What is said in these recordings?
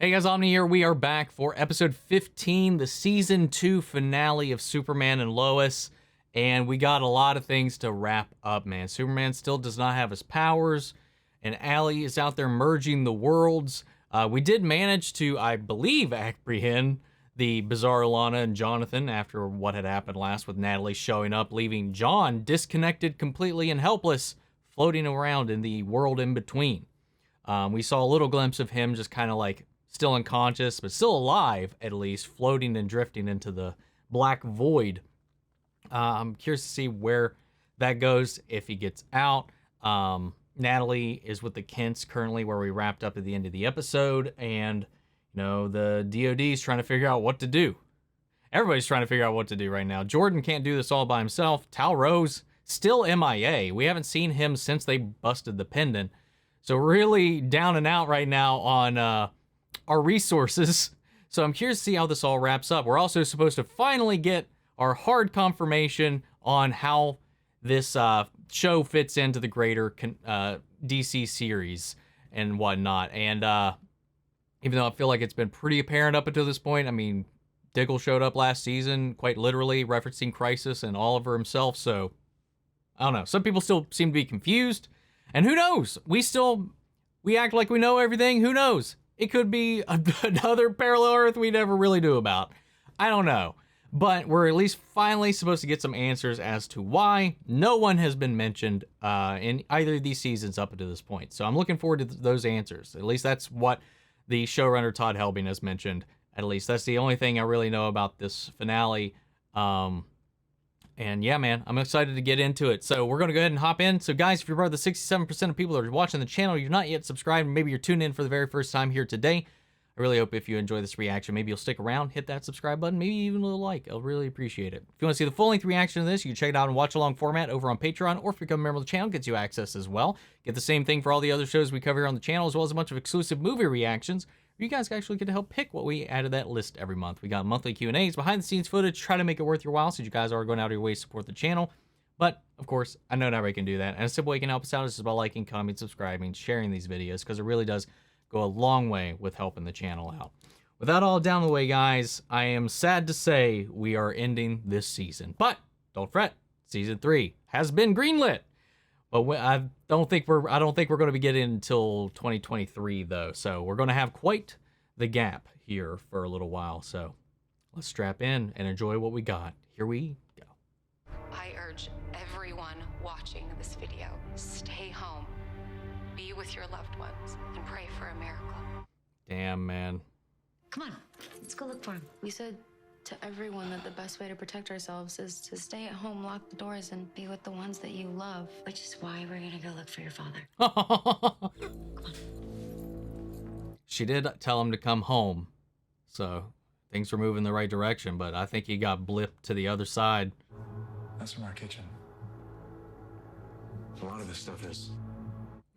Hey guys, Omni here. We are back for episode 15, the season 2 finale of Superman and Lois. And we got a lot of things to wrap up, man. Superman still does not have his powers, and Allie is out there merging the worlds. We did manage to, I believe, apprehend the bizarre Lana and Jonathan after what had happened last with Natalie showing up, leaving John disconnected completely and helpless, floating around in the world in between. We saw a little glimpse of him just kind of like still unconscious, but still alive, at least, floating and drifting into the black void. I'm curious to see where that goes, if he gets out. Natalie is with the Kents currently, where we wrapped up at the end of the episode, and, you know, the DOD is trying to figure out what to do. Everybody's trying to figure out what to do right now. Jordan can't do this all by himself. Tal Rose, still MIA. We haven't seen him since they busted the pendant. So really down and out right now on our resources. So I'm curious to see how this all wraps up. We're also supposed to finally get our hard confirmation on how this show fits into the greater DC series and whatnot. And even though I feel like it's been pretty apparent up until this point, I mean, Diggle showed up last season, quite literally referencing Crisis and Oliver himself. So I don't know. Some people still seem to be confused. And who knows? We act like we know everything. Who knows? It could be another parallel Earth we never really knew about. I don't know. But we're at least finally supposed to get some answers as to why no one has been mentioned in either of these seasons up until this point. So I'm looking forward to those answers. At least that's what the showrunner Todd Helbing has mentioned. At least that's the only thing I really know about this finale. And yeah, man, I'm excited to get into it. So we're going to go ahead and hop in. So guys, if you're part of the 67% of people that are watching the channel, you're not yet subscribed, maybe you're tuned in for the very first time here today, I really hope if you enjoy this reaction, maybe you'll stick around, hit that subscribe button, maybe even a little like. I'll really appreciate it. If you want to see the full-length reaction to this, you can check it out in watch-along format over on Patreon, or if you become a member of the channel, gets you access as well. Get the same thing for all the other shows we cover here on the channel, as well as a bunch of exclusive movie reactions. You guys actually get to help pick what we add to that list every month. We got monthly Q&As, behind-the-scenes footage, try to make it worth your while, so you guys are going out of your way to support the channel. But, of course, I know not everybody can do that, and a simple way you can help us out is just by liking, commenting, subscribing, sharing these videos, because it really does go a long way with helping the channel out. With that all down the way, guys, I am sad to say we are ending this season. But, don't fret, Season 3 has been greenlit. But I don't think we're going to be getting until 2023 though. So we're going to have quite the gap here for a little while. So let's strap in and enjoy what we got. Here we go. I urge everyone watching this video, stay home, be with your loved ones, and pray for a miracle. Damn, man. Come on, let's go look for him. We said to everyone that the best way to protect ourselves is to stay at home, lock the doors, and be with the ones that you love. Which is why we're gonna go look for your father. She did tell him to come home, so things were moving in the right direction, but I think he got blipped to the other side. That's from our kitchen. A lot of this stuff is...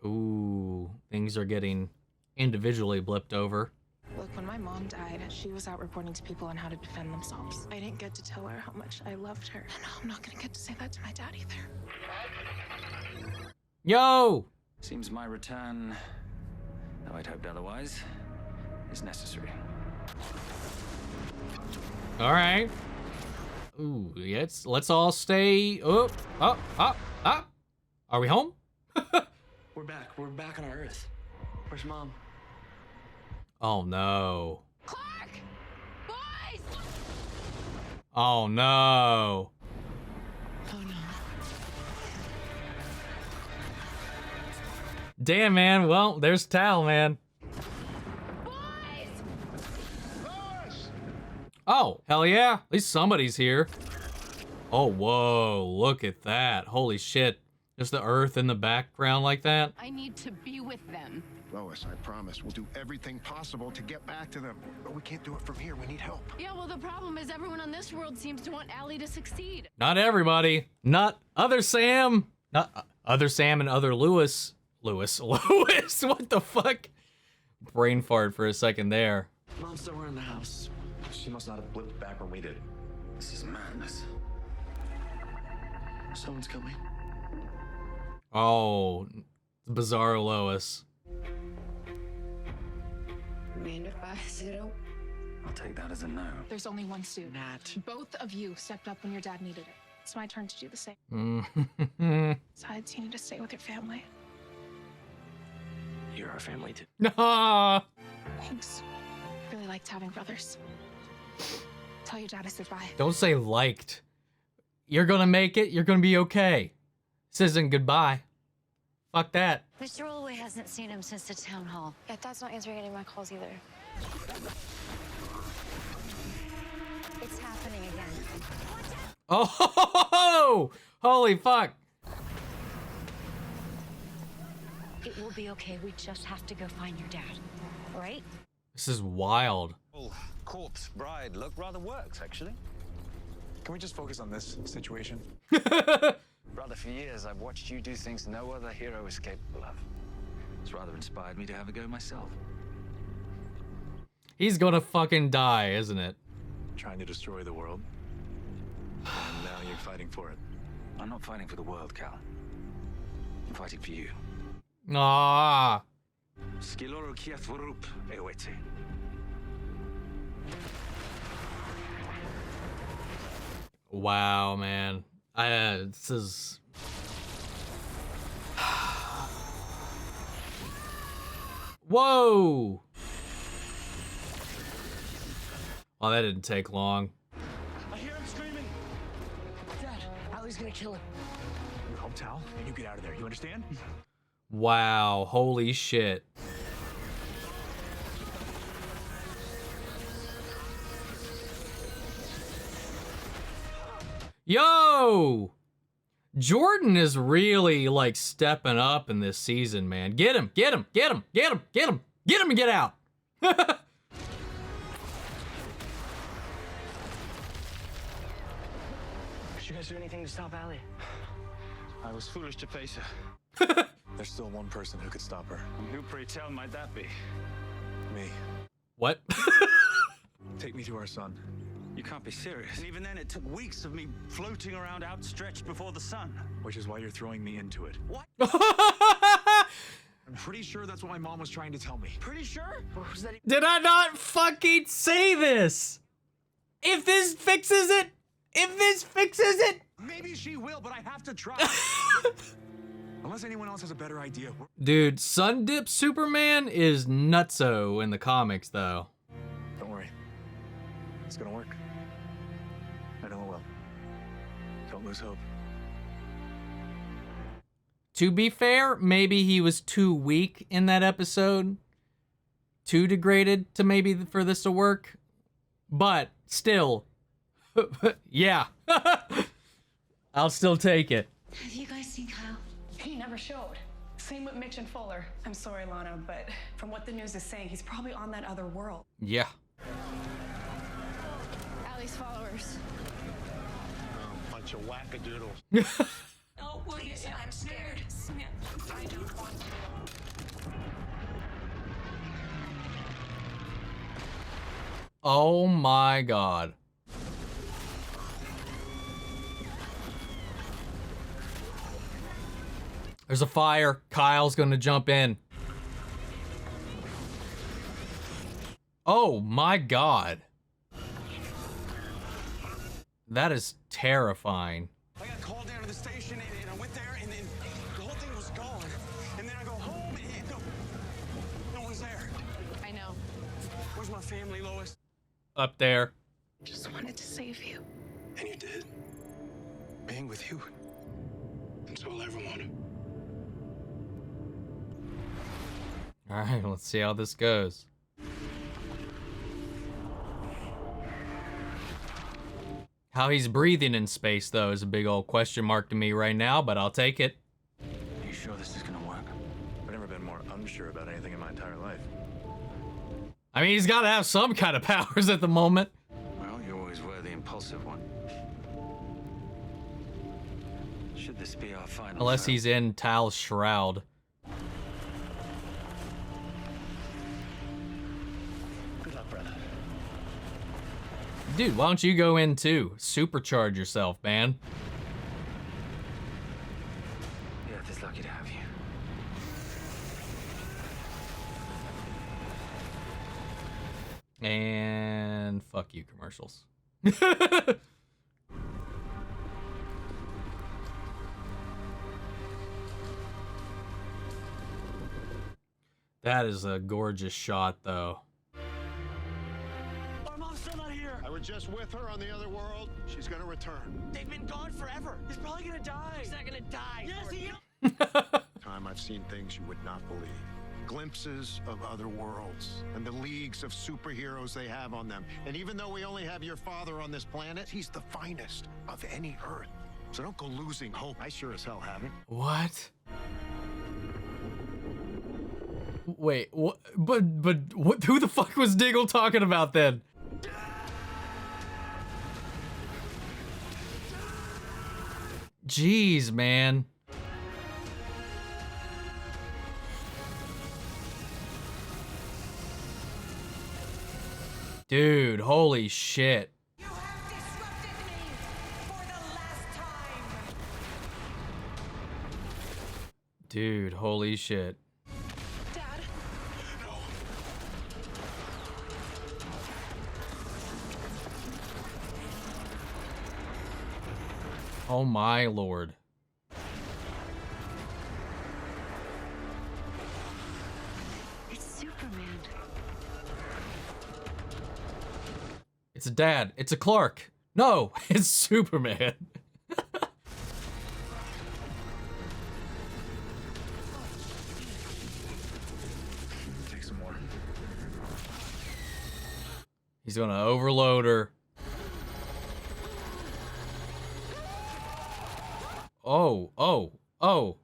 Ooh, things are getting individually blipped over. Look, when my mom died, she was out reporting to people on how to defend themselves. I didn't get to tell her how much I loved her. And I'm not gonna get to say that to my dad either. Yo! Seems my return, though I'd hoped otherwise, is necessary. All right. Ooh, let's all stay up. Are we home? We're back. We're back on our Earth. Where's Mom? Oh no. Clark! Boys! Oh no. Oh no. Damn, man. Well, there's Tal, man. Boys! Oh, hell yeah. At least somebody's here. Oh, whoa. Look at that. Holy shit. There's the Earth in the background like that. I need to be with them. Lois, I promise we'll do everything possible to get back to them. But we can't do it from here. We need help. Yeah, well, the problem is everyone on this world seems to want Allie to succeed. Not everybody. Not other Sam. Not other Sam and other Lewis. Lewis. What the fuck? Brain fart for a second there. Mom's somewhere in the house. She must not have blipped back when we did. This is madness. Someone's coming. Oh, Bizarro Lois. Mind if I sit up? I'll take that as a no. There's only one suit. Nat. Both of you stepped up when your dad needed it. It's my turn to do the same. Besides, you need to stay with your family. You're our family too. Ah. Thanks. Really liked having brothers. Tell your dad I said bye. Don't say liked. You're gonna make it. You're gonna be okay. This isn't goodbye. Fuck that. Mr. Wolé hasn't seen him since the town hall. Yeah, Dad's not answering any of my calls either. It's happening again. Oh, holy fuck. It will be okay. We just have to go find your dad. All right? This is wild. Well, corpse bride look rather works, actually. Can we just focus on this situation? Brother, for years I've watched you do things no other hero is capable of. It's rather inspired me to have a go myself. He's gonna fucking die, isn't it? Trying to destroy the world. And now you're fighting for it. I'm not fighting for the world, Cal. I'm fighting for you. Ah. Skiloro kiathwarup ewete. Wow, man. This is... Whoa! Oh, that didn't take long. I hear him screaming. Dad, Allie's gonna kill him. You help Tal, and you get out of there. You understand? Wow, holy shit. Yo! Jordan is really like stepping up in this season, man. Get him, get him, get him, get him, get him, get him and get out. Did you guys do anything to stop Allie? I was foolish to face her. There's still one person who could stop her. And who, pray tell, might that be? Me. What? Take me to our son. You can't be serious. And even then, it took weeks of me floating around outstretched before the sun. Which is why you're throwing me into it. What? I'm pretty sure that's what my mom was trying to tell me. Pretty sure? What was that? Did I not fucking say this? If this fixes it, Maybe she will, but I have to try. Unless anyone else has a better idea. Dude, Sun Dip Superman is nutso in the comics, though. Don't worry. It's gonna work. I know it will. Don't lose hope. To be fair, maybe he was too weak in that episode. Too degraded to maybe for this to work. But still, yeah. I'll still take it. Have you guys seen Kyle? He never showed. Same with Mitch and Fuller. I'm sorry, Lana, but from what the news is saying, he's probably on that other world. Yeah. Allie's followers. Bunch of wackadoodles. Oh, please, I'm scared. I don't want to. Oh my god. There's a fire. Kyle's gonna jump in. Oh my god. That is terrifying. I got called down to the station and I went there and then the whole thing was gone. And then I go home and no one's there. I know. Where's my family, Lois? Up there. Just wanted to save you. And you did. Being with you. That's all I ever wanted. Alright, let's see how this goes. How he's breathing in space, though, is a big old question mark to me right now, but I'll take it. Are you sure this is gonna work? I've never been more unsure about anything in my entire life. I mean, he's got to have some kind of powers at the moment. Well, you always were the impulsive one. Should this be our final? Unless fight? he's in Tal's shroud. Good luck, brother. Dude, why don't you go in too? Supercharge yourself, man. The Earth is lucky to have you. And fuck you, commercials. That is a gorgeous shot, though. Our mom's still not here. I was just with her on the other world. She's gonna return. They've been gone forever. He's probably gonna die. He's not gonna die. Yes, he is. Time I've seen things you would not believe. Glimpses of other worlds and the leagues of superheroes they have on them. And even though we only have your father on this planet, he's the finest of any Earth. So don't go losing hope. I sure as hell haven't. What? Wait, what? But what? Who the fuck was Diggle talking about then? Jeez, man. Dude, holy shit. You have disrupted me for the last time. Dude, holy shit. Dad. No. Oh my lord. It's Superman. It's a dad. It's a Clark. No, it's Superman. Take some more. He's gonna overload her. Oh, oh, oh.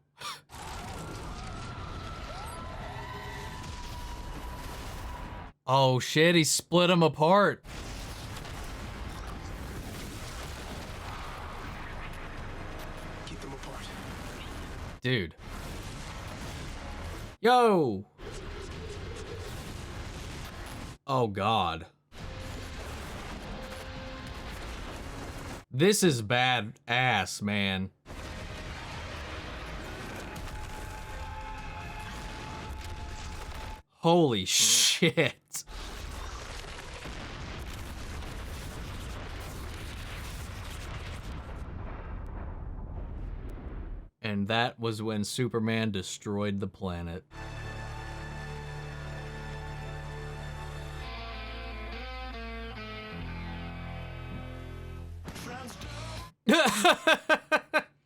Oh shit, he split them apart. Keep them apart. Dude. Yo! Oh god. This is bad ass, man. Holy shit. And that was when Superman destroyed the planet.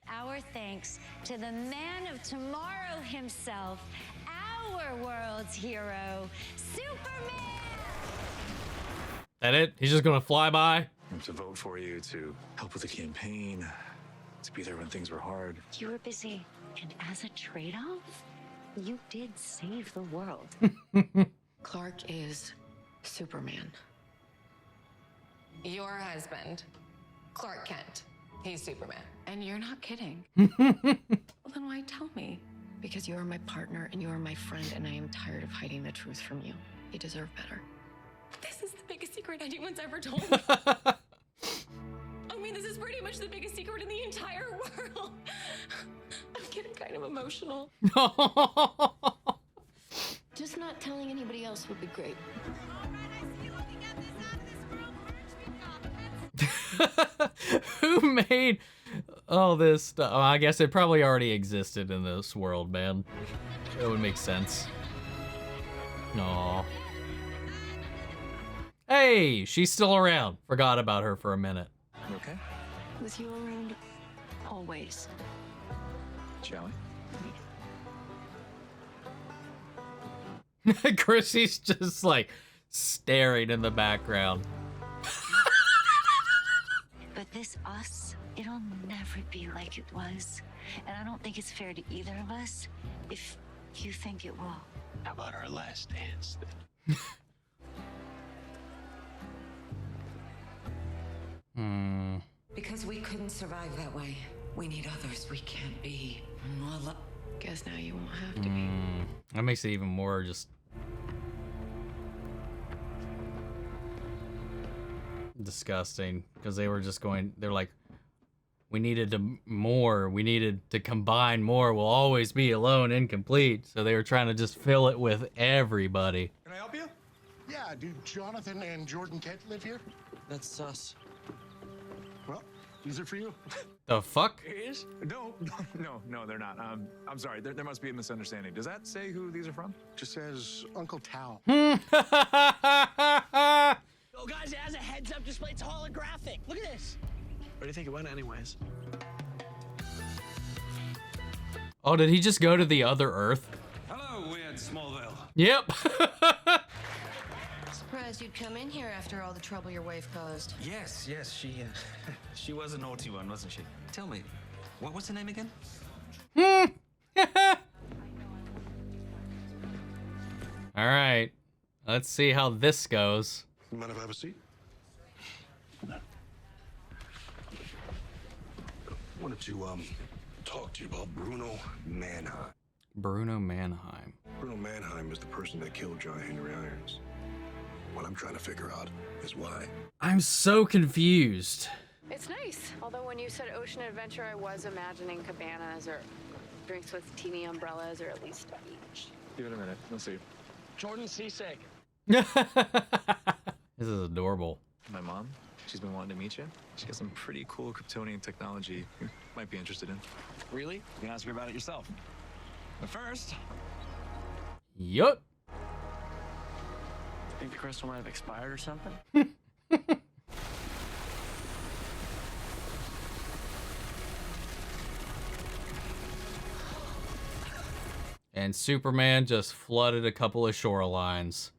Our thanks to the man of tomorrow himself, our world's hero, Superman! That it? He's just gonna fly by? To vote for you, to help with the campaign, to be there when things were hard. You were busy, and as a trade-off, you did save the world. Clark is Superman. Your husband, Clark Kent, he's Superman. And you're not kidding. Well, then why tell me? Because you are my partner and you are my friend, and I am tired of hiding the truth from you. You deserve better. This is the biggest secret anyone's ever told me. I mean, this is pretty much the biggest secret in the entire world. I'm getting kind of emotional. Just not telling anybody else would be great. Who made all this stuff? Oh, I guess it probably already existed in this world, man. It would make sense. Aww. Hey, she's still around. Forgot about her for a minute. You okay? With you around, always. Shall we? Chrissy's just like staring in the background. But this us, it'll never be like it was. And I don't think it's fair to either of us if you think it will. How about our last dance then? Because we couldn't survive that way. We need others. We can't be. Guess now you won't have to be. That makes it even more just disgusting, because they were just going, they're like, we needed to combine more. We'll always be alone, incomplete. So they were trying to just fill it with everybody. Can I help you? Yeah, do Jonathan and Jordan Kent live here? That's us. Well, these are for you. The fuck? No, they're not. I'm sorry. There must be a misunderstanding. Does that say who these are from? Just says Uncle Tal. Oh, guys, it has a heads-up display. It's holographic. Look at this. Where do you think it went anyways? Oh, did he just go to the other Earth? Hello, weird Smallville. Yep. Surprised you'd come in here after all the trouble your wife caused. Yes, she was a naughty one, wasn't she? Tell me, what's her name again? All right. Let's see how this goes. You mind if I have a seat? Wanted to talk to you about Bruno Mannheim. Bruno Mannheim. Bruno Mannheim is the person that killed John Henry Irons. What I'm trying to figure out is why. I'm so confused. It's nice. Although when you said ocean adventure, I was imagining cabanas or drinks with teeny umbrellas or at least a beach. Give it a minute. Let's see. Jordan's seasick. This is adorable. My mom, she's been wanting to meet you. She got some pretty cool Kryptonian technology you might be interested in. Really? You can ask her about it yourself. But first... Yup. Think the crystal might have expired or something? And Superman just flooded a couple of shorelines.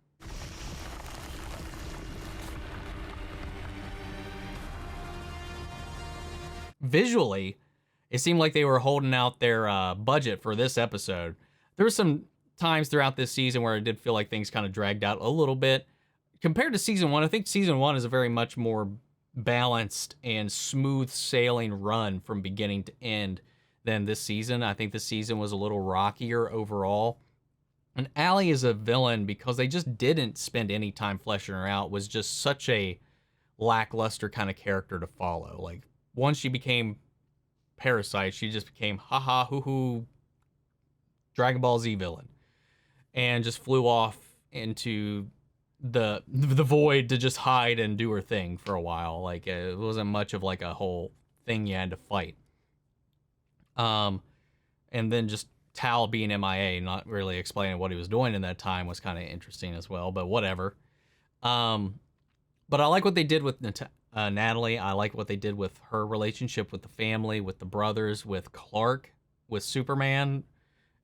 Visually, it seemed like they were holding out their budget for this episode. There were some times throughout this season where it did feel like things kind of dragged out a little bit. Compared to season one, I think season one is a very much more balanced and smooth sailing run from beginning to end than this season. I think this season was a little rockier overall. And Allie is a villain because they just didn't spend any time fleshing her out. Was just such a lackluster kind of character to follow. Like, once she became Parasite, she just became haha hoo hoo Dragon Ball Z villain. And just flew off into the void to just hide and do her thing for a while. Like, it wasn't much of like a whole thing you had to fight. And then just Tal being MIA, not really explaining what he was doing in that time was kind of interesting as well, but whatever. But I like what they did with Natalie. I like what they did with her relationship with the family, with the brothers, with Clark, with Superman,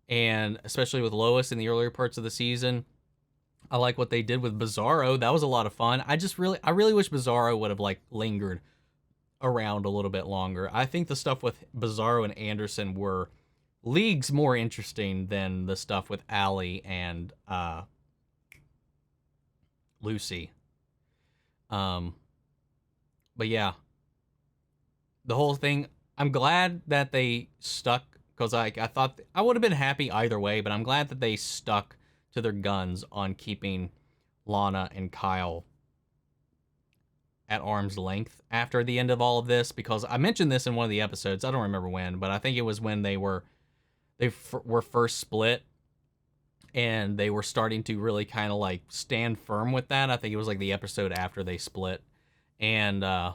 and especially with Lois in the earlier parts of the season. I like what they did with Bizarro. That was a lot of fun. I really wish Bizarro would have like lingered around a little bit longer. I think the stuff with Bizarro and Anderson were leagues more interesting than the stuff with Allie and Lucy. But yeah, the whole thing, I'm glad that they stuck, because I thought I would have been happy either way, but I'm glad that they stuck to their guns on keeping Lana and Kyle at arm's length after the end of all of this, because I mentioned this in one of the episodes. I don't remember when, but I think it was when they were first split and they were starting to really kind of like stand firm with that. I think it was like the episode after they split. And I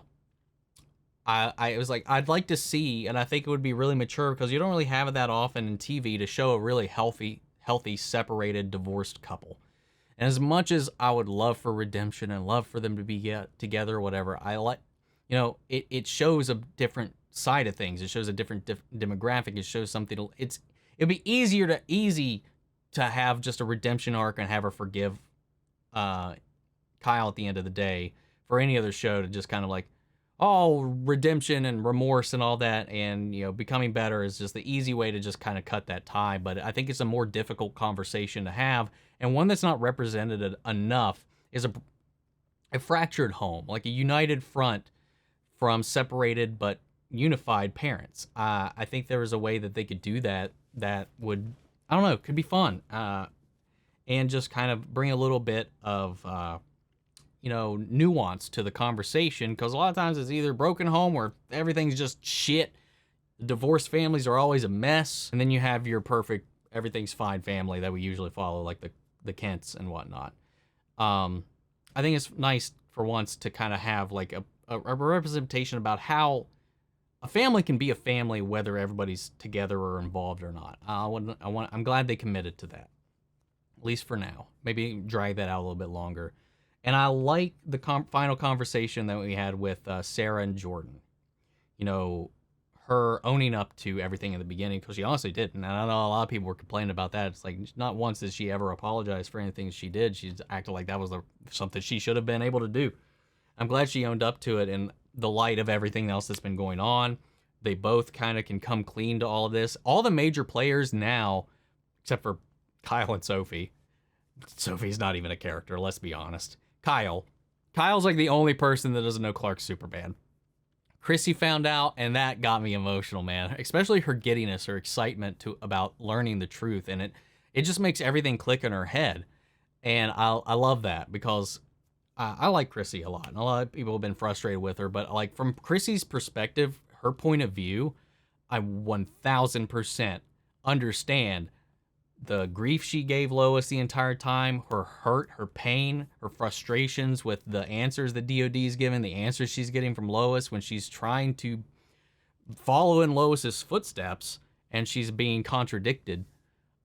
was like, I'd like to see, and I think it would be really mature because you don't really have it that often in TV to show a really healthy, separated, divorced couple. And as much as I would love for redemption and love for them to be together or whatever, I like, it shows a different side of things. It shows a different demographic. It shows something. It'd be easy to have just a redemption arc and have her forgive Kyle at the end of the day, for any other show to just kind of like, oh, redemption and remorse and all that, and becoming better is just the easy way to just kind of cut that tie. But I think it's a more difficult conversation to have, and one that's not represented enough is a fractured home, like a united front from separated but unified parents. I think there was a way that they could do that would, I don't know, could be fun, and just kind of bring a little bit of nuance to the conversation, because a lot of times it's either broken home or everything's just shit. Divorced families are always a mess, and then you have your perfect everything's fine family that we usually follow, like the Kents and whatnot. I think it's nice for once to kind of have like a representation about how a family can be a family whether everybody's together or involved or not. I'm glad they committed to that, at least for now. Maybe drag that out a little bit longer. And I like the final conversation that we had with Sarah and Jordan. You know, her owning up to everything in the beginning, because she honestly didn't. And I know a lot of people were complaining about that. It's like, not once did she ever apologize for anything she did. She acted like that was something she should have been able to do. I'm glad she owned up to it in the light of everything else that's been going on. They both kind of can come clean to all of this. All the major players now, except for Kyle and Sophie. Sophie's not even a character, let's be honest. Kyle's like the only person that doesn't know Clark's Superman. Chrissy found out, and that got me emotional, man. Especially her giddiness, her excitement about learning the truth, and it just makes everything click in her head. And I love that, because I like Chrissy a lot, and a lot of people have been frustrated with her, but like from Chrissy's perspective, her point of view, I 1000% understand the grief she gave Lois the entire time, her hurt, her pain, her frustrations with the answers the DOD's given, the answers she's getting from Lois when she's trying to follow in Lois's footsteps and she's being contradicted.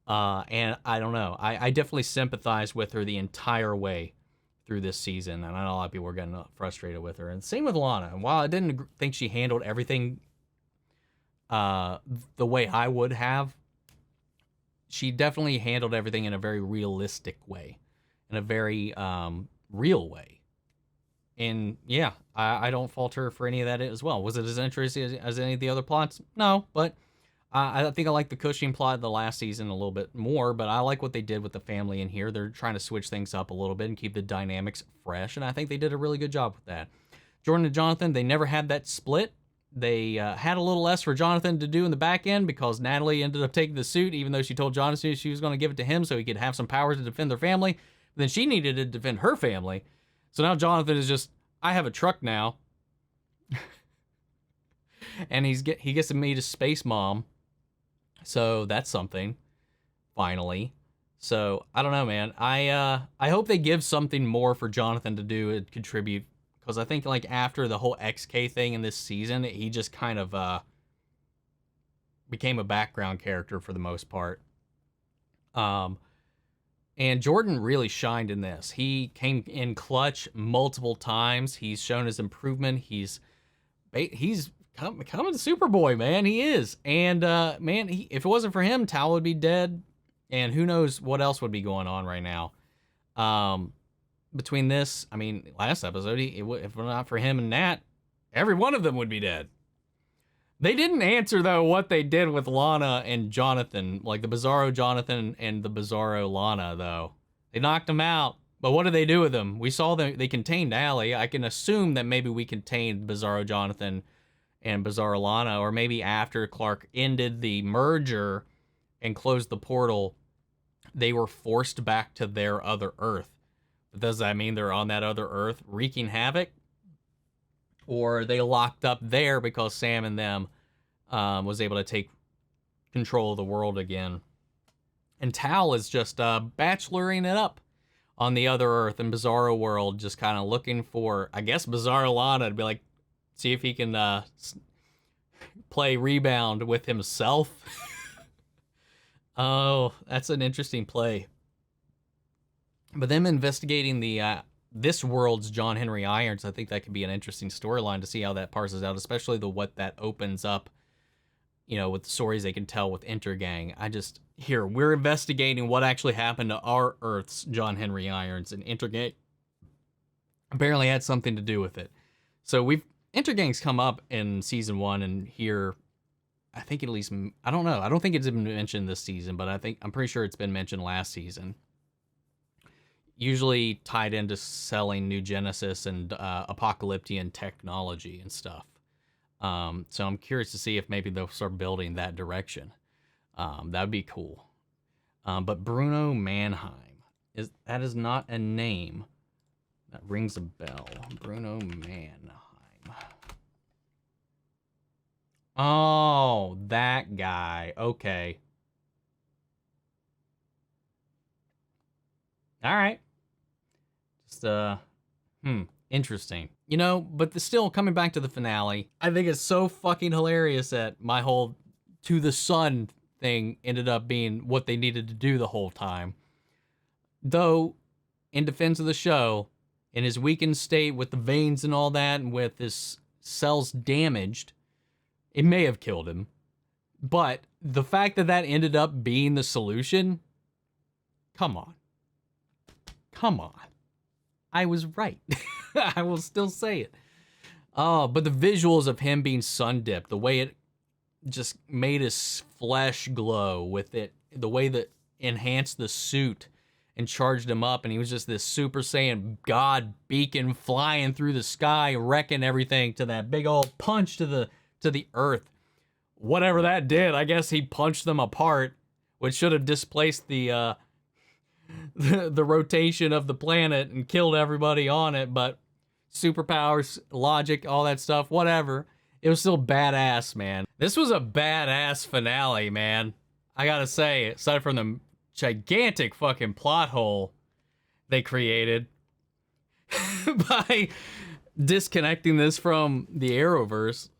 And I don't know. I definitely sympathize with her the entire way through this season. And I know a lot of people were getting frustrated with her. And same with Lana. And while I didn't think she handled everything the way I would have, she definitely handled everything in a very realistic way, in a very real way. And yeah, I don't fault her for any of that as well. Was it as interesting as any of the other plots? No, but I think I like the Cushing plot the last season a little bit more, but I like what they did with the family in here. They're trying to switch things up a little bit and keep the dynamics fresh, and I think they did a really good job with that. Jordan and Jonathan, they never had that split. They had a little less for Jonathan to do in the back end because Natalie ended up taking the suit, even though she told Jonathan she was going to give it to him so he could have some powers to defend their family. But then she needed to defend her family. So now Jonathan is just, I have a truck now. And he gets to meet his space mom. So that's something, finally. So I don't know, man. I hope they give something more for Jonathan to do and contribute. Because I think, like, after the whole XK thing in this season, he just kind of became a background character for the most part. And Jordan really shined in this. He came in clutch multiple times. He's shown his improvement. He's becoming Superboy, man. He is. And, man, if it wasn't for him, Tal would be dead. And who knows what else would be going on right now. Between this, I mean, last episode, if it were not for him and Nat, every one of them would be dead. They didn't answer, though, what they did with Lana and Jonathan, like the Bizarro Jonathan and the Bizarro Lana, though. They knocked them out, but what did they do with them? We saw they contained Allie. I can assume that maybe we contained Bizarro Jonathan and Bizarro Lana, or maybe after Clark ended the merger and closed the portal, they were forced back to their other Earth. Does that mean they're on that other Earth wreaking havoc? Or are they locked up there because Sam and them was able to take control of the world again? And Tal is just bacheloring it up on the other Earth in Bizarro World, just kind of looking for, I guess, Bizarro Lana to be like, see if he can play rebound with himself. Oh, that's an interesting play. But them investigating the this world's John Henry Irons, I think that could be an interesting storyline to see how that parses out, especially what that opens up, you know, with the stories they can tell with Intergang. We're investigating what actually happened to our Earth's John Henry Irons, and Intergang apparently had something to do with it. So Intergang's come up in season 1, and here, I think at least, I don't know. I don't think it's been mentioned this season, but I'm pretty sure it's been mentioned last season. Usually tied into selling New Genesis and Apocalyptian technology and stuff. So I'm curious to see if maybe they'll start building that direction. That'd be cool. But Bruno Mannheim, that is not a name that rings a bell. Bruno Mannheim. Oh, that guy. Okay. All right. It's, interesting. You know, but still, coming back to the finale, I think it's so fucking hilarious that my whole to the sun thing ended up being what they needed to do the whole time. Though, in defense of the show, in his weakened state with the veins and all that, and with his cells damaged, it may have killed him. But the fact that that ended up being the solution, come on. Come on. I was right. I will still say it. Oh, but the visuals of him being sun-dipped, the way it just made his flesh glow with it, the way that enhanced the suit and charged him up, and he was just this Super Saiyan God beacon flying through the sky, wrecking everything to that big old punch to the earth. Whatever that did, I guess he punched them apart, which should have displaced the rotation of the planet and killed everybody on it, but superpowers, logic, all that stuff, whatever. It was still badass, man. This was a badass finale, man. I gotta say, aside from the gigantic fucking plot hole they created by disconnecting this from the Arrowverse.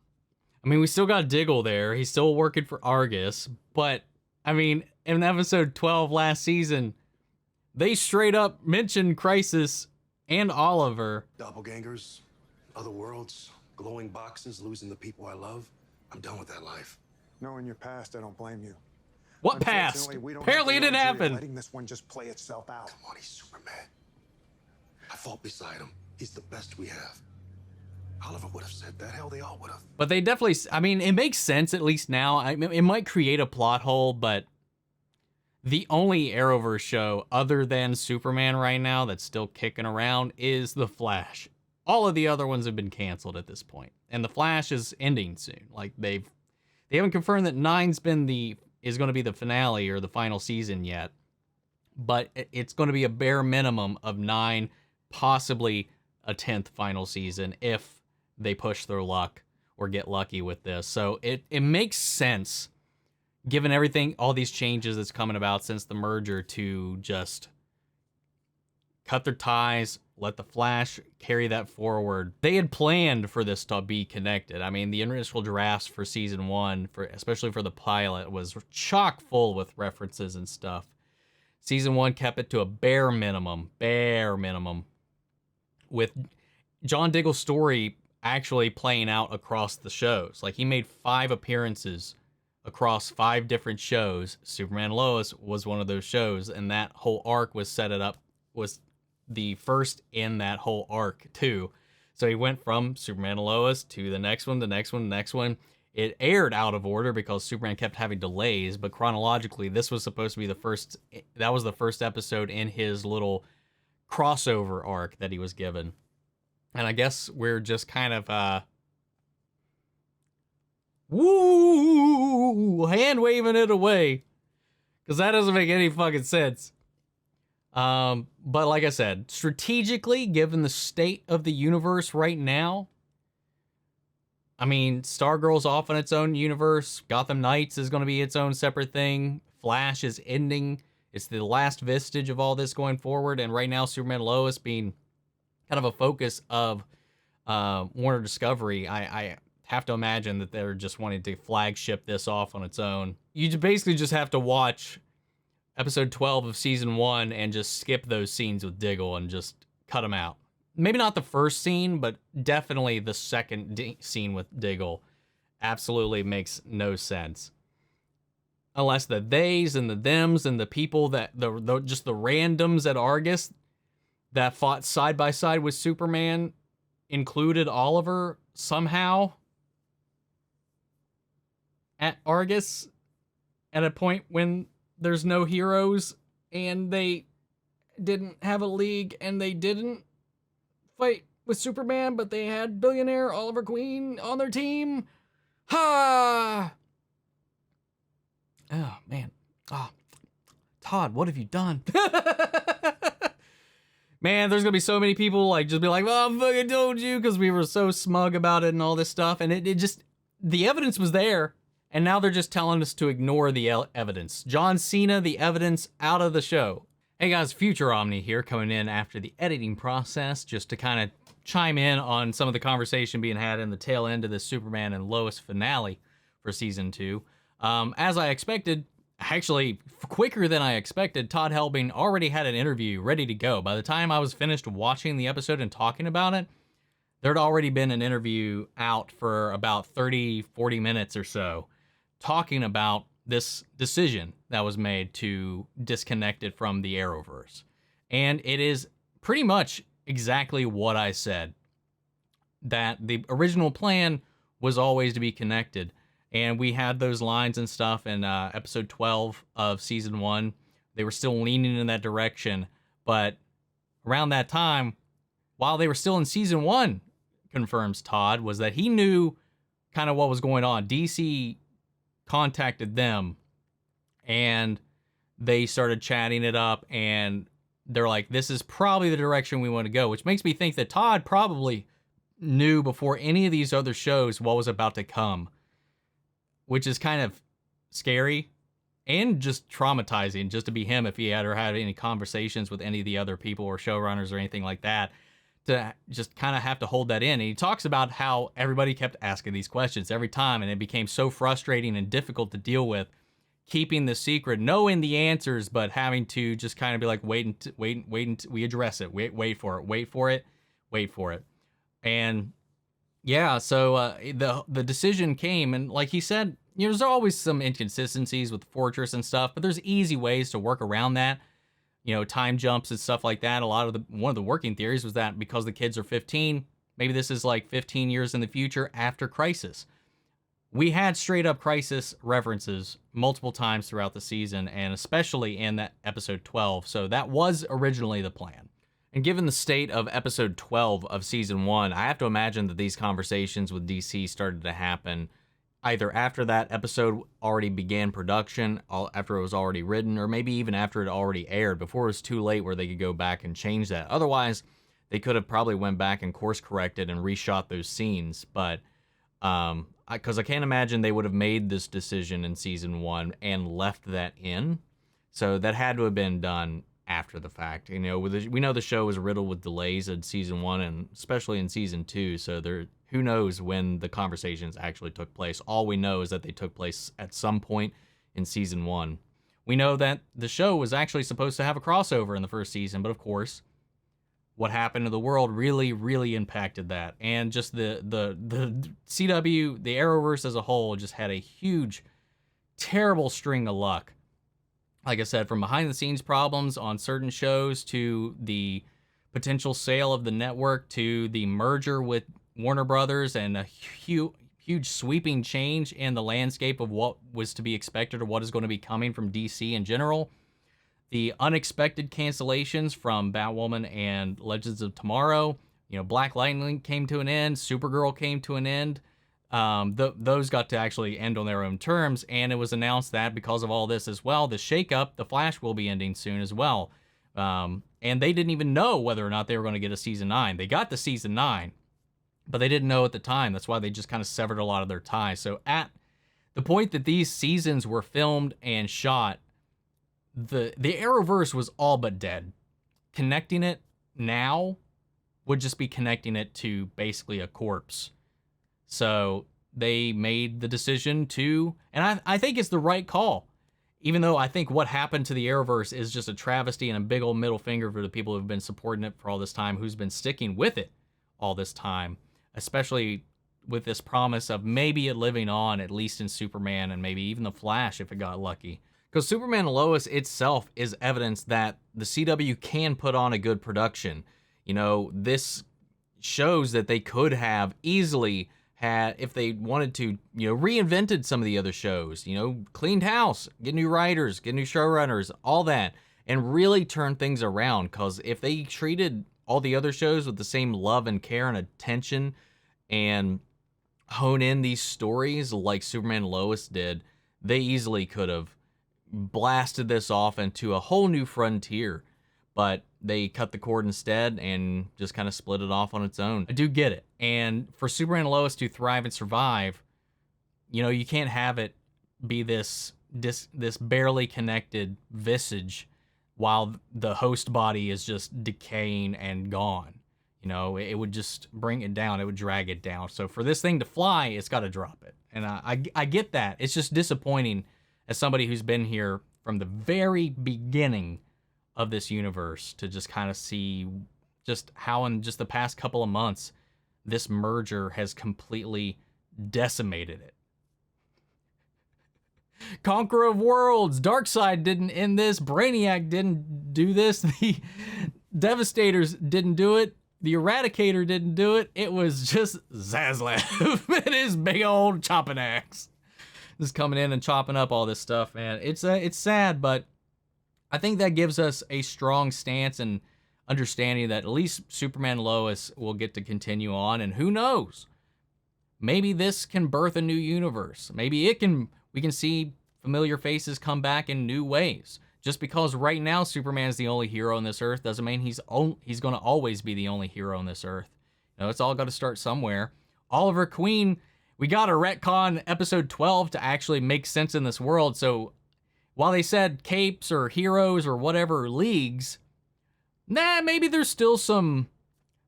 I mean, we still got Diggle there. He's still working for Argus. But, I mean, in episode 12 last season, they straight up mentioned Crisis and Oliver. Doppelgangers, other worlds, glowing boxes, losing the people I love. I'm done with that life. Knowing your past, I don't blame you. What past? Apparently it didn't happen. Letting this one just play itself out. Come on, he's Superman. I fought beside him. He's the best we have. Oliver would have said that. Hell, they all would have. But they definitely, I mean, it makes sense at least now. I mean, it might create a plot hole, but the only Arrowverse show other than Superman right now that's still kicking around is The Flash. All of the other ones have been canceled at this point. And The Flash is ending soon. Like, they haven't confirmed that 9's is going to be the finale or the final season yet, but it's going to be a bare minimum of 9, possibly a 10th final season if they push their luck or get lucky with this. So it makes sense, given everything, all these changes that's coming about since the merger, to just cut their ties, let the Flash carry that forward. They had planned for this to be connected. I mean, the initial drafts for season 1, especially for the pilot, was chock full with references and stuff. Season 1 kept it to a bare minimum, with John Diggle's story actually playing out across the shows. Like, he made 5 appearances across 5 different shows. Superman and Lois was one of those shows, and that whole arc was was the first in that whole arc too. So he went from Superman and Lois to the next one, the next one, the next one. It aired out of order because Superman kept having delays, but chronologically, this was supposed to be that was the first episode in his little crossover arc that he was given. And I guess we're just kind of, hand waving it away, because that doesn't make any fucking sense. But like I said, strategically, given the state of the universe right now, I mean, Stargirl's off in its own universe. Gotham Knights is going to be its own separate thing. Flash is ending. It's the last vestige of all this going forward. And right now, Superman and Lois being kind of a focus of Warner Discovery, I have to imagine that they're just wanting to flagship this off on its own. You basically just have to watch episode 12 of season 1 and just skip those scenes with Diggle and just cut them out. Maybe not the first scene, but definitely the second scene with Diggle absolutely makes no sense. Unless the theys and the thems and the people that, just the randoms at Argus that fought side by side with Superman included Oliver somehow at Argus at a point when there's no heroes and they didn't have a league and they didn't fight with Superman, but they had billionaire Oliver Queen on their team. Ha! Oh, man. Oh, Todd, what have you done? Man, there's gonna be so many people like just be like, oh, I fucking told you, because we were so smug about it and all this stuff. And it just, the evidence was there, and now they're just telling us to ignore the evidence. John Cena, the evidence out of the show. Hey guys, Future Omni here, coming in after the editing process just to kind of chime in on some of the conversation being had in the tail end of the Superman and Lois finale for season 2. As I expected, actually quicker than I expected, Todd Helbing already had an interview ready to go. By the time I was finished watching the episode and talking about it, there'd already been an interview out for about 30-40 minutes or so talking about this decision that was made to disconnect it from the Arrowverse. And it is pretty much exactly what I said, that the original plan was always to be connected. And we had those lines and stuff in episode 12 of season 1. They were still leaning in that direction. But around that time, while they were still in season 1, confirms Todd, was that he knew kind of what was going on. DC contacted them and they started chatting it up, and they're like, this is probably the direction we want to go, which makes me think that Todd probably knew before any of these other shows what was about to come, which is kind of scary and just traumatizing just to be him if he had or had any conversations with any of the other people or showrunners or anything like that, to just kind of have to hold that in. And he talks about how everybody kept asking these questions every time, and it became so frustrating and difficult to deal with, keeping the secret, knowing the answers, but having to just kind of be like, wait until we address it. Wait for it. And yeah, so the decision came, and like he said, you know, there's always some inconsistencies with the Fortress and stuff, but there's easy ways to work around that. You know, time jumps and stuff like that. One of the working theories was that because the kids are 15, maybe this is like 15 years in the future after Crisis. We had straight up Crisis references multiple times throughout the season, and especially in that episode 12. So that was originally the plan. And given the state of episode 12 of season 1, I have to imagine that these conversations with DC started to happen either after that episode already began production, after it was already written, or maybe even after it already aired, before it was too late where they could go back and change that. Otherwise, they could have probably went back and course corrected and reshot those scenes. But because I can't imagine they would have made this decision in season 1 and left that in. So that had to have been done after the fact. You know, we know the show was riddled with delays in season 1 and especially in season 2. So who knows when the conversations actually took place. All we know is that they took place at some point in season 1. We know that the show was actually supposed to have a crossover in the first season, but of course, what happened to the world really, really impacted that. And just the CW, the Arrowverse as a whole, just had a huge, terrible string of luck. Like I said, from behind the scenes problems on certain shows to the potential sale of the network to the merger with Warner Brothers and a huge sweeping change in the landscape of what was to be expected or what is going to be coming from DC in general. The unexpected cancellations from Batwoman and Legends of Tomorrow. You know, Black Lightning came to an end. Supergirl came to an end. Those got to actually end on their own terms, and it was announced that because of all this as well, the shakeup, The Flash will be ending soon as well. And they didn't even know whether or not they were going to get a season 9. They got the season 9, but they didn't know at the time. That's why they just kind of severed a lot of their ties. So at the point that these seasons were filmed and shot, the Arrowverse was all but dead. Connecting it now would just be connecting it to basically a corpse. So they made the decision to, and I think it's the right call, even though I think what happened to the Arrowverse is just a travesty and a big old middle finger for the people who've been supporting it for all this time, who's been sticking with it all this time, especially with this promise of maybe it living on, at least in Superman and maybe even the Flash if it got lucky. Because Superman and Lois itself is evidence that the CW can put on a good production. You know, this shows that they could have easily had, if they wanted to, you know, reinvented some of the other shows, you know, cleaned house, get new writers, get new showrunners, all that, and really turn things around. Because if they treated all the other shows with the same love and care and attention and hone in these stories like Superman and Lois did, they easily could have blasted this off into a whole new frontier. But they cut the cord instead and just kind of split it off on its own. I do get it. And for Superman and Lois to thrive and survive, you know, you can't have it be this barely connected visage while the host body is just decaying and gone. You know, it would just bring it down. It would drag it down. So for this thing to fly, it's got to drop it. And I get that. It's just disappointing as somebody who's been here from the very beginning of this universe to just kind of see just how in just the past couple of months, this merger has completely decimated it. Conqueror of Worlds, Darkseid didn't end this, Brainiac didn't do this, the Devastators didn't do it, the Eradicator didn't do it. It was just Zaslav and his big old chopping axe. Just coming in and chopping up all this stuff, man. It's sad, but I think that gives us a strong stance and understanding that at least Superman and Lois will get to continue on, and who knows? Maybe this can birth a new universe. Maybe we can see familiar faces come back in new ways. Just because right now Superman's the only hero on this earth doesn't mean he's going to always be the only hero on this earth. You know, it's all got to start somewhere. Oliver Queen, we got to retcon episode 12 to actually make sense in this world. So while they said capes or heroes or whatever leagues, maybe there's still some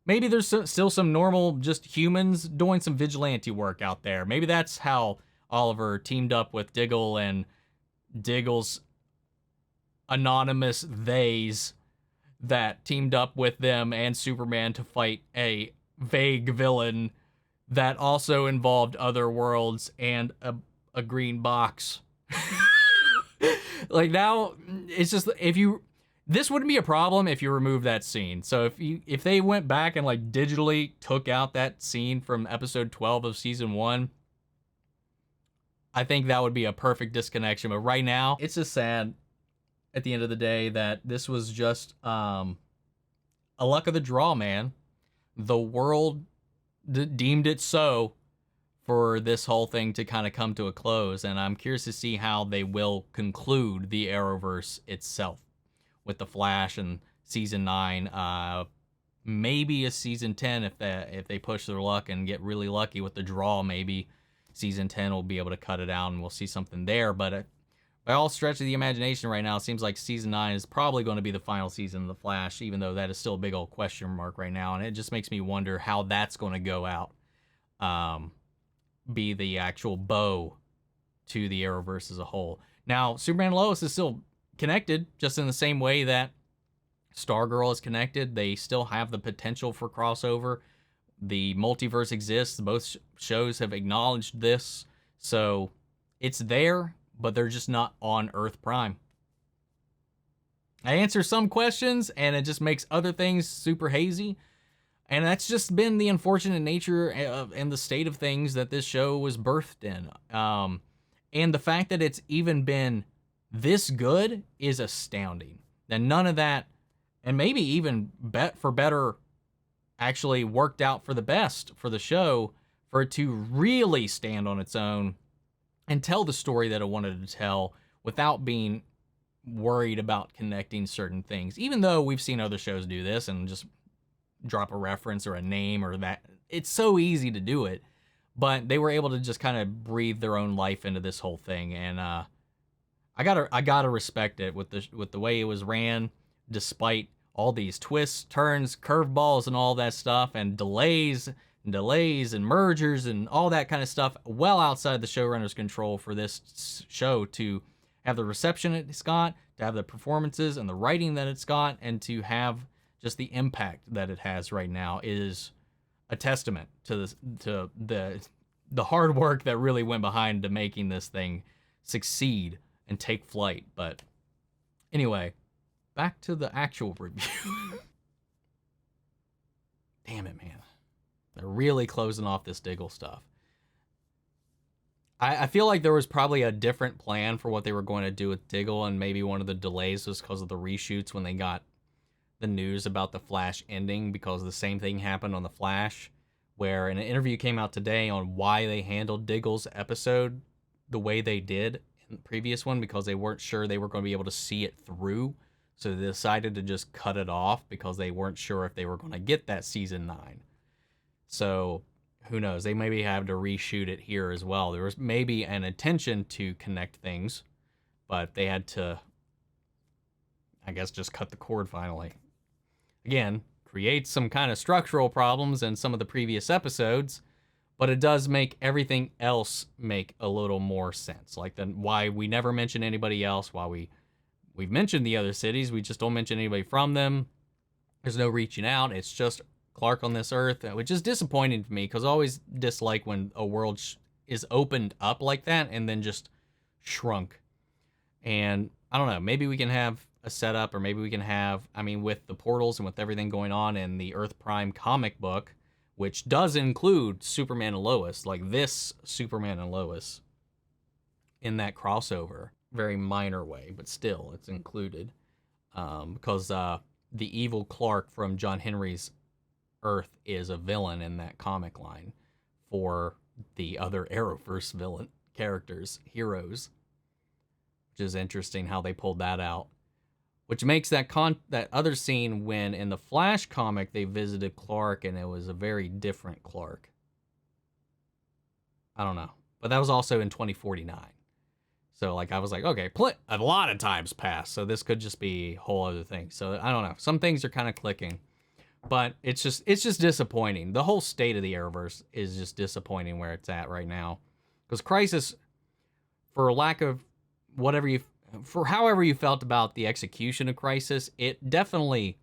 normal just humans doing some vigilante work out there. Maybe that's how Oliver teamed up with Diggle and Diggle's anonymous theys that teamed up with them and Superman to fight a vague villain that also involved other worlds and a green box. Like now, it's just this wouldn't be a problem if you remove that scene. So if they went back and like digitally took out that scene from episode 12 of season 1, I think that would be a perfect disconnection. But right now, it's just sad at the end of the day that this was just a luck of the draw, man. The world deemed it so for this whole thing to kind of come to a close, and I'm curious to see how they will conclude the Arrowverse itself with the Flash and season 9, maybe a season 10 if they push their luck and get really lucky with the draw. Maybe season 10 will be able to cut it out and we'll see something there. But by all stretch of the imagination right now, it seems like season 9 is probably going to be the final season of the Flash, even though that is still a big old question mark right now, and it just makes me wonder how that's going to go out. Be the actual bow to the Arrowverse as a whole. Now, Superman and Lois is still connected, just in the same way that Stargirl is connected. They still have the potential for crossover. The multiverse exists. Both shows have acknowledged this. So it's there, but they're just not on Earth Prime. I answer some questions, and it just makes other things super hazy. And that's just been the unfortunate nature and the state of things that this show was birthed in. And the fact that it's even been this good is astounding. And none of that, and maybe even for better, actually worked out for the best for the show, for it to really stand on its own and tell the story that it wanted to tell without being worried about connecting certain things. Even though we've seen other shows do this and just drop a reference or a name or that. It's so easy to do it, but they were able to just kind of breathe their own life into this whole thing. And I gotta respect it with the way it was ran, despite all these twists, turns, curveballs, and all that stuff, and delays and mergers and all that kind of stuff, well outside the showrunner's control for this show to have the reception it's got, to have the performances and the writing that it's got, and to have just the impact that it has right now is a testament to the hard work that really went behind to making this thing succeed and take flight. But anyway, back to the actual review. Damn it, man. They're really closing off this Diggle stuff. I feel like there was probably a different plan for what they were going to do with Diggle, and maybe one of the delays was because of the reshoots when they got the news about the Flash ending, because the same thing happened on the Flash, where an interview came out today on why they handled Diggle's episode the way they did in the previous one, because they weren't sure they were going to be able to see it through. So they decided to just cut it off because they weren't sure if they were going to get that season 9. So who knows? They maybe have to reshoot it here as well. There was maybe an intention to connect things, but they had to, I guess just cut the cord finally. Again, creates some kind of structural problems in some of the previous episodes, but it does make everything else make a little more sense. Like why we never mention anybody else, why we've mentioned the other cities, we just don't mention anybody from them. There's no reaching out. It's just Clark on this Earth, which is disappointing to me because I always dislike when a world is opened up like that and then just shrunk. And I don't know, maybe we can have a setup, or maybe we can have, I mean, with the portals and with everything going on in the Earth Prime comic book, which does include Superman and Lois, like this Superman and Lois in that crossover. Very minor way, but still, it's included. Because the evil Clark from John Henry's Earth is a villain in that comic line for the other Arrowverse villain characters, heroes. Which is interesting how they pulled that out. Which makes that other scene when in the Flash comic they visited Clark and it was a very different Clark. I don't know. But that was also in 2049. So like I was like, okay, a lot of times passed. So this could just be a whole other thing. So I don't know. Some things are kind of clicking. But it's just disappointing. The whole state of the Arrowverse is just disappointing where it's at right now. Because Crisis, for lack of however you felt about the execution of Crisis, it definitely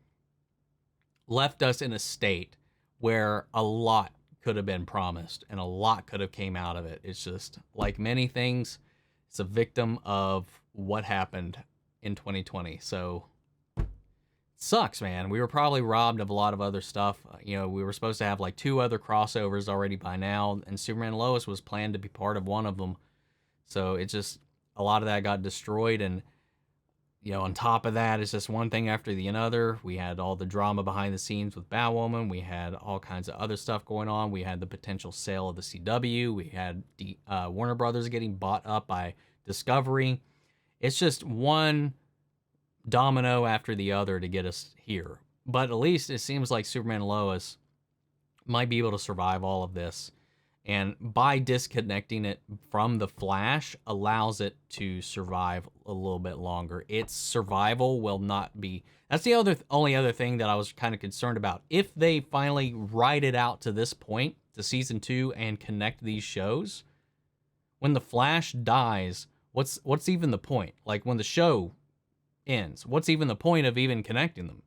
left us in a state where a lot could have been promised and a lot could have came out of it. It's just like many things, it's a victim of what happened in 2020. So it sucks, man. We were probably robbed of a lot of other stuff. You know, we were supposed to have like 2 other crossovers already by now, and Superman and Lois was planned to be part of one of them. So it just, a lot of that got destroyed, and you know, on top of that, it's just one thing after the other. We had all the drama behind the scenes with Batwoman. We had all kinds of other stuff going on. We had the potential sale of the CW. We had Warner Brothers getting bought up by Discovery. It's just one domino after the other to get us here. But at least it seems like Superman and Lois might be able to survive all of this. And by disconnecting it from the Flash allows it to survive a little bit longer. Its survival will not be... That's the only other thing that I was kind of concerned about. If they finally ride it out to this point, to season 2, and connect these shows, when the Flash dies, what's even the point? Like when the show ends, what's even the point of even connecting them?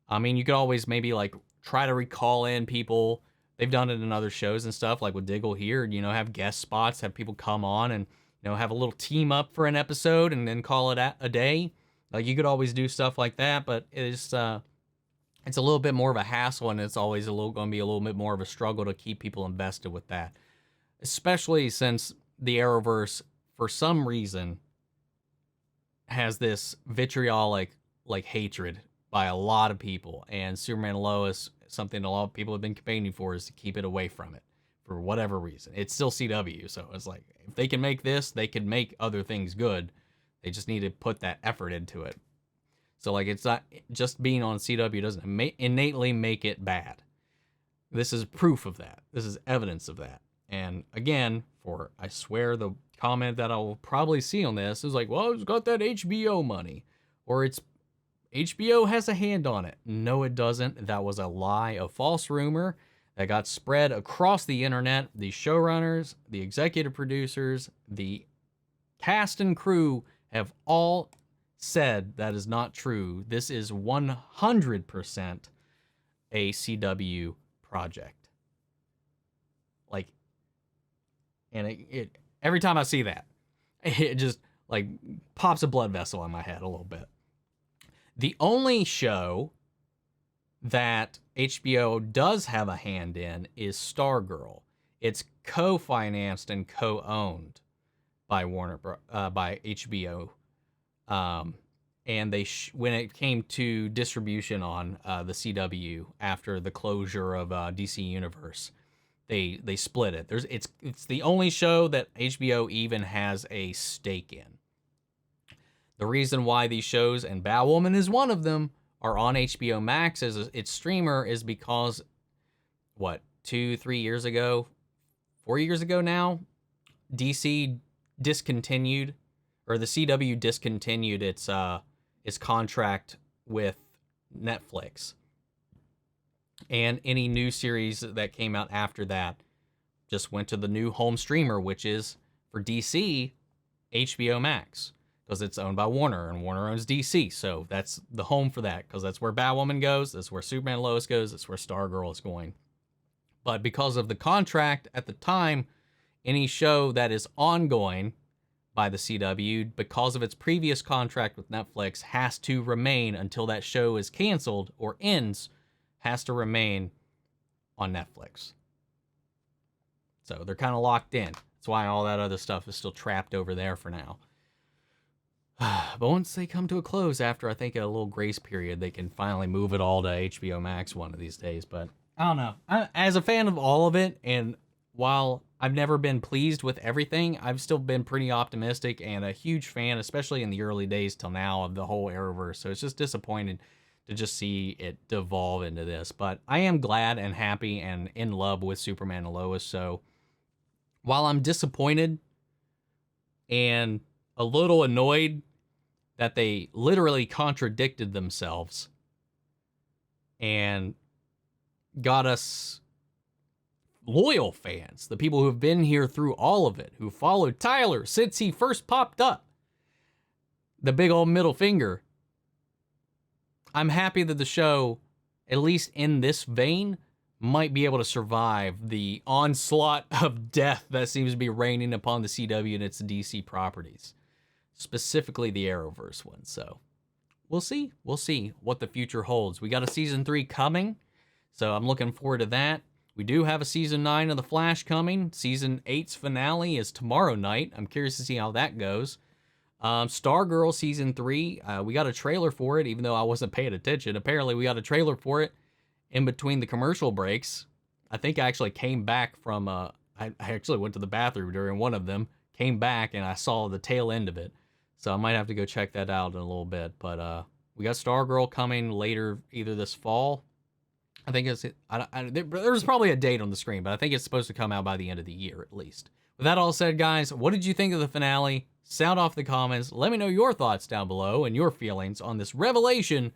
I mean, you could always maybe like try to recall in people. They've done it in other shows and stuff, like with Diggle here, you know, have guest spots, have people come on and, you know, have a little team up for an episode and then call it a day. Like you could always do stuff like that, but it's a little bit more of a hassle, and it's always going to be a little bit more of a struggle to keep people invested with that. Especially since the Arrowverse, for some reason, has this vitriolic like hatred by a lot of people, and Superman and Lois, something a lot of people have been campaigning for, is to keep it away from it for whatever reason. It's still CW, so it's like if they can make this, they can make other things good. They just need to put that effort into it. So like it's not just being on CW doesn't innately make it bad. This is proof of that. This is evidence of that. And again, I swear the comment that I'll probably see on this is like, well, it's got that HBO money, or it's HBO has a hand on it. No, it doesn't. That was a lie, a false rumor that got spread across the internet. The showrunners, the executive producers, the cast and crew have all said that is not true. This is 100% a CW project. Like, and it every time I see that, it just like pops a blood vessel in my head a little bit. The only show that HBO does have a hand in is Stargirl. It's co-financed and co-owned by by HBO. And they when it came to distribution on the CW after the closure of DC Universe, they split it. It's the only show that HBO even has a stake in. The reason why these shows, and Batwoman is one of them, are on HBO Max as its streamer is because, 2-3 years ago, 4 years ago now, DC discontinued, or the CW discontinued its its contract with Netflix. And any new series that came out after that just went to the new home streamer, which is, for DC, HBO Max, because it's owned by Warner, and Warner owns DC. So that's the home for that, because that's where Batwoman goes, that's where Superman and Lois goes, that's where Stargirl is going. But because of the contract at the time, any show that is ongoing by the CW, because of its previous contract with Netflix, has to remain until that show is canceled or ends, has to remain on Netflix. So they're kind of locked in. That's why all that other stuff is still trapped over there for now. But once they come to a close, after I think a little grace period, they can finally move it all to HBO Max one of these days. But I don't know. As a fan of all of it, and while I've never been pleased with everything, I've still been pretty optimistic and a huge fan, especially in the early days till now, of the whole Arrowverse. So it's just disappointing to just see it devolve into this. But I am glad and happy and in love with Superman and Lois. So while I'm disappointed and a little annoyed that they literally contradicted themselves and got us loyal fans, the people who have been here through all of it, who followed Tyler since he first popped up, the big old middle finger, I'm happy that the show, at least in this vein, might be able to survive the onslaught of death that seems to be raining upon the CW and its DC properties, specifically the Arrowverse one. So we'll see. We'll see what the future holds. We got a season 3 coming, so I'm looking forward to that. We do have a season 9 of The Flash coming. Season 8's finale is tomorrow night. I'm curious to see how that goes. Stargirl season 3, we got a trailer for it, even though I wasn't paying attention. Apparently we got a trailer for it in between the commercial breaks. I think I actually came back from, I actually went to the bathroom during one of them, came back, and I saw the tail end of it. So I might have to go check that out in a little bit. But we got Stargirl coming later, either this fall. I think it's, there's probably a date on the screen, but I think it's supposed to come out by the end of the year at least. With that all said, guys, what did you think of the finale? Sound off in the comments. Let me know your thoughts down below and your feelings on this revelation,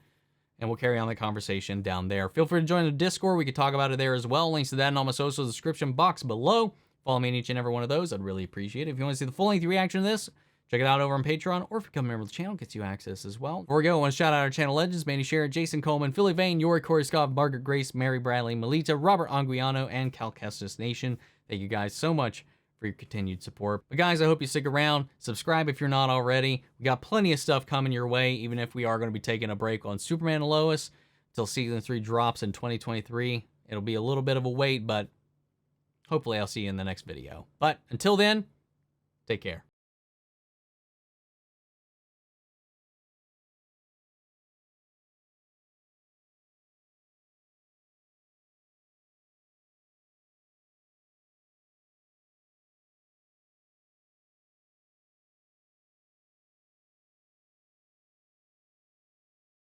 and we'll carry on the conversation down there. Feel free to join the Discord. We could talk about it there as well. Links to that and all my social description box below. Follow me in each and every one of those. I'd really appreciate it. If you want to see the full-length reaction to this, check it out over on Patreon, or if you become a member of the channel, it gets you access as well. Before we go, I want to shout out our channel legends: Manny Sherrod, Jason Coleman, Philly Vane, Yori, Corey Scott, Margaret Grace, Mary Bradley, Melita, Robert Anguiano, and Cal Kestis Nation. Thank you guys so much for your continued support. But guys, I hope you stick around. Subscribe if you're not already. We got plenty of stuff coming your way, even if we are going to be taking a break on Superman and Lois until season 3 drops in 2023. It'll be a little bit of a wait, but hopefully I'll see you in the next video. But until then, take care.